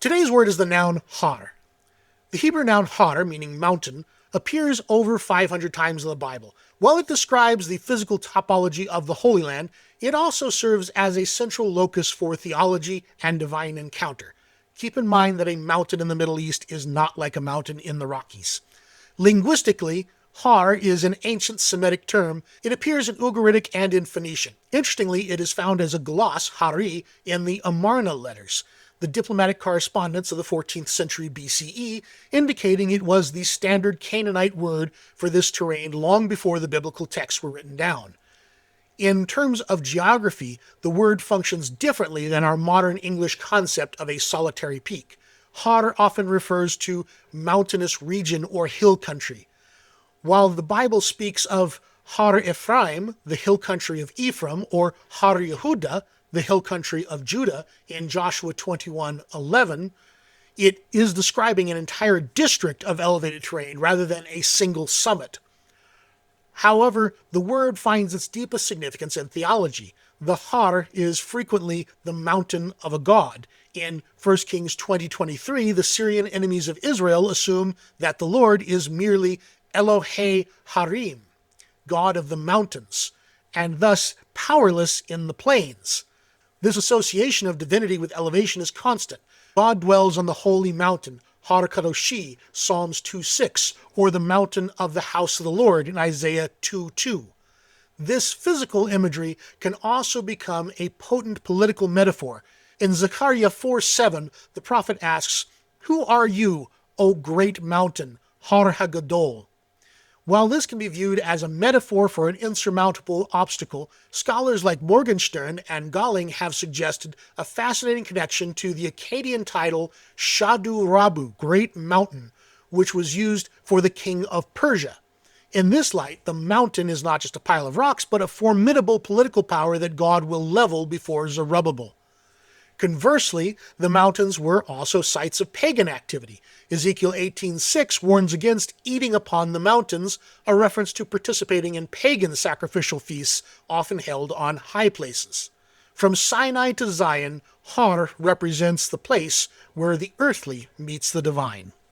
Today's word is the noun har. The Hebrew noun har, meaning mountain, appears over 500 times in the Bible. While it describes the physical topology of the Holy Land, it also serves as a central locus for theology and divine encounter. Keep in mind that a mountain in the Middle East is not like a mountain in the Rockies. Linguistically, har is an ancient Semitic term. It appears in Ugaritic and in Phoenician. Interestingly, it is found as a gloss, hari, in the Amarna letters, the diplomatic correspondence of the 14th century BCE, indicating it was the standard Canaanite word for this terrain long before the biblical texts were written down. In terms of geography, the word functions differently than our modern English concept of a solitary peak. Har often refers to mountainous region or hill country. While the Bible speaks of Har Ephraim, the hill country of Ephraim, or Har Yehuda, the hill country of Judah, in Joshua 21:11, it is describing an entire district of elevated terrain rather than a single summit. However, the word finds its deepest significance in theology. The har is frequently the mountain of a god. In 1 Kings 20:23, the Syrian enemies of Israel assume that the Lord is merely Elohe Harim, God of the mountains, and thus powerless in the plains. This association of divinity with elevation is constant. God dwells on the holy mountain, Har Kadoshi, Psalms 2:6, or the mountain of the house of the Lord in Isaiah 2:2. This physical imagery can also become a potent political metaphor. In Zechariah 4:7, the prophet asks, "Who are you, O great mountain, Har HaGadol?" While this can be viewed as a metaphor for an insurmountable obstacle, scholars like Morgenstern and Galling have suggested a fascinating connection to the Akkadian title Shadu Rabu, Great Mountain, which was used for the king of Persia. In this light, the mountain is not just a pile of rocks, but a formidable political power that God will level before Zerubbabel. Conversely, the mountains were also sites of pagan activity. Ezekiel 18:6 warns against eating upon the mountains, a reference to participating in pagan sacrificial feasts often held on high places. From Sinai to Zion, Har represents the place where the earthly meets the divine.